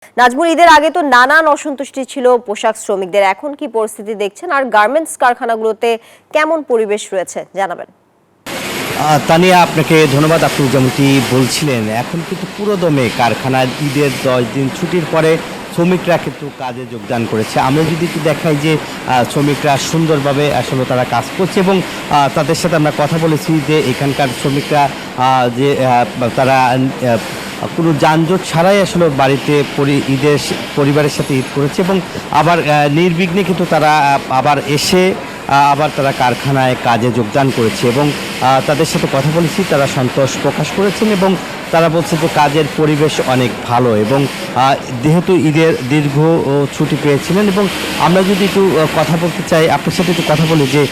নাজমুল, ঈদের আগে তো নানান অসন্তুষ্টি ছিল পোশাক শ্রমিকদের, এখন কি পরিস্থিতি দেখছেন আর গার্মেন্টস কারখানাগুলোতে কেমন পরিবেশ রয়েছে জানাবেন। তানিয়া, আপনাকে ধন্যবাদ। আপনি যেমনটি বলছিলেন, এখন কিন্তু পুরো দমে কারখানার ঈদের 10 দিন ছুটির পরে শ্রমিকরা কিন্তু কাজে যোগদান করেছে। আমরা যদি একটু দেখাই যে শ্রমিকরা সুন্দরভাবে আসলে তারা কাজ করছে এবং তাদের সাথে আমরা কথা বলেছি যে এখানকার শ্রমিকরা যে তারা কোনো যানজট ছাড়াই আসলে বাড়িতে ঈদের পরিবারের সাথে ঈদ করেছে এবং আবার নির্বিঘ্নে কিন্তু তারা আবার এসে আবার তারা কারখানায় কাজে যোগদান করেছে এবং তাদের সাথে কথা বলেছি, তারা সন্তোষ প্রকাশ করেছেন এবং তারা বলছে যে কাজের পরিবেশ অনেক ভালো এবং যেহেতু ঈদের দীর্ঘ ছুটি পেয়েছিলেন। এবং আমরা যদি একটু কথা বলতে চাই, আপনার সাথে একটু কথা বলি যে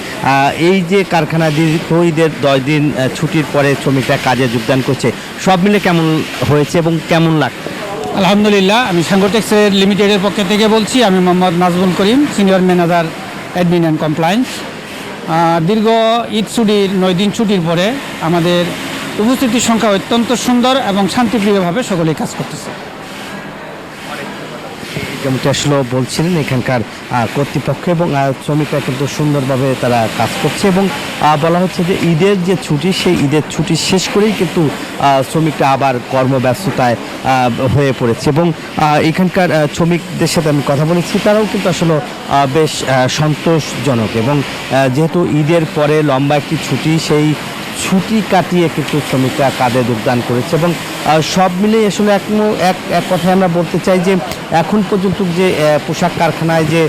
এই যে কারখানা দীর্ঘ ঈদের 10 দিন ছুটির পরে শ্রমিকরা কাজে যোগদান করছে, সব মিলে কেমন হয়েছে এবং কেমন লাগছে? আলহামদুলিল্লাহ, আমি সাংগঠনিক লিমিটেডের পক্ষ থেকে বলছি। আমি Mohammad Nazmul Karim, senior manager admin and compliance. দীর্ঘ ঈদ ছুটির 9 দিন ছুটির পরে আমাদের উপস্থিতির সংখ্যা অত্যন্ত সুন্দর এবং শান্তিপ্রিয়ভাবে সকলেই কাজ করতেছে। যেমনটি আসলে বলছিলেন, এখানকার কর্তৃপক্ষ এবং শ্রমিকরা কিন্তু সুন্দরভাবে তারা কাজ করছে এবং বলা হচ্ছে যে ঈদের যে ছুটি, সেই ঈদের ছুটি শেষ করেই কিন্তু শ্রমিকরা আবার কর্মব্যস্ততায় হয়ে পড়েছে এবং এখানকার শ্রমিকদের সাথে আমি কথা বলেছি, তারাও কিন্তু আসলে বেশ সন্তোষজনক এবং যেহেতু ঈদের পরে লম্বা একটি ছুটি, সেই ছুটি কাটিয়ে কিন্তু শ্রমিকরা কাজে যোগদান করেছে এবং সব মিলিয়ে আসলে এক কথায় আমরা বলতে চাই যে এখন পর্যন্ত যে পোশাক কারখানায় যে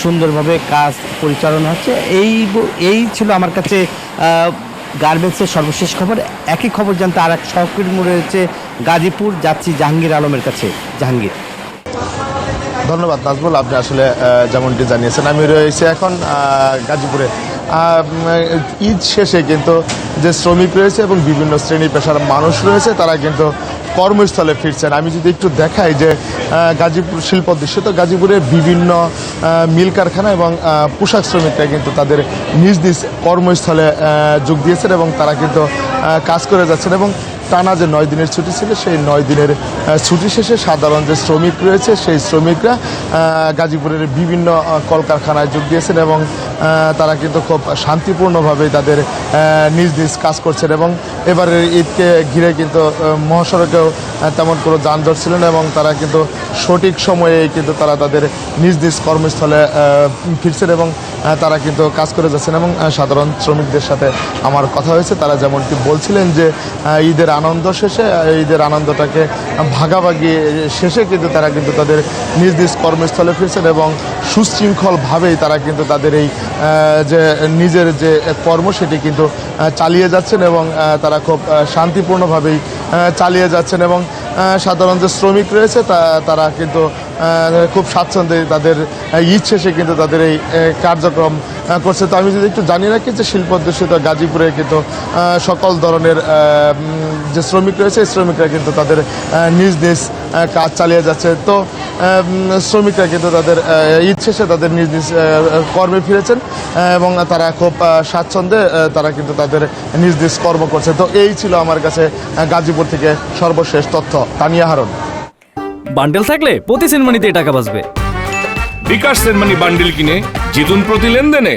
সুন্দরভাবে কাজ পরিচালনা হচ্ছে, এই ছিল আমার কাছে গার্মেন্টসের সর্বশেষ খবর। একই খবর জানতে আর এক সহকর্মী রয়েছে গাজীপুর, যাচ্ছি জাহাঙ্গীর আলমের কাছে। জাহাঙ্গীর। ধন্যবাদ নাজমুল, আপনি আসলে যেমনটি জানিয়েছেন, আমি রয়েছি এখন গাজীপুরে। ঈদ শেষে কিন্তু যে শ্রমিক রয়েছে এবং বিভিন্ন শ্রেণী পেশার মানুষ রয়েছে, তারা কিন্তু কর্মস্থলে ফিরছেন। আমি যদি একটু দেখাই যে গাজীপুর শিল্প দৃশ্য, তো গাজীপুরের বিভিন্ন মিল কারখানা এবং পোশাক শ্রমিকরা কিন্তু তাদের নিজ নিজ কর্মস্থলে যোগ দিয়েছেন এবং তারা কিন্তু কাজ করে যাচ্ছেন এবং টানা যে 9 দিনের ছুটি ছিল, সেই 9 দিনের ছুটি শেষে সাধারণ যে শ্রমিক রয়েছে, সেই শ্রমিকরা গাজীপুরের বিভিন্ন কলকারখানায় যোগ দিয়েছেন এবং তারা কিন্তু খুব শান্তিপূর্ণভাবে তাদের নিজ নিজ কাজ করছেন এবং এবারের ঈদকে ঘিরে কিন্তু মহাসড়কেও তেমন কোনো যানজট ছিল না এবং তারা কিন্তু সঠিক সময়ে কিন্তু তারা তাদের নিজ নিজ কর্মস্থলে ফিরছেন এবং তারা কিন্তু কাজ করে যাচ্ছেন এবং সাধারণ শ্রমিকদের সাথে আমার কথা হয়েছে, তারা যেমনটি বলছিলেন যে ঈদের আনন্দ শেষে, ঈদের আনন্দটাকে ভাগাভাগি শেষে কিন্তু তারা কিন্তু তাদের নিজ নিজ কর্মস্থলে ফিরছেন এবং সুশৃঙ্খলভাবেই তারা কিন্তু তাদের এই যে নিজের যে কর্ম, সেটি কিন্তু চালিয়ে যাচ্ছেন এবং তারা খুব শান্তিপূর্ণভাবেই চালিয়ে যাচ্ছেন এবং সাধারণ যে শ্রমিক রয়েছে তারা কিন্তু খুব স্বাচ্ছন্দ্যে তাদের ঈদ শেষে কিন্তু তাদের এই কার্যক্রম করছে। তো আমি যদি একটু জানি রাখি যে শিল্পোদ্যোষিত গাজীপুরে কিন্তু সকল ধরনের যে শ্রমিক রয়েছে, শ্রমিকরা কিন্তু তাদের নিজ নিজ কাজ চালিয়ে যাচ্ছে। তো শ্রমিকরা কিন্তু তাদের ঈদ শেষে তাদের নিজ নিজ কর্মে ফিরেছেন এবং তারা খুব স্বাচ্ছন্দ্যে তারা কিন্তু তাদের নিজ নিজ কর্ম করছে। তো এই ছিল আমার কাছে গাজীপুর থেকে সর্বশেষ তথ্য। তানিয়া হারুন। বান্ডেল থাকলে প্রতি সেনমানিতে টাকা বাঁচবে। বিকাশ সেনমানি বান্ডেল কিনে জিতুন প্রতি লেনদেনে।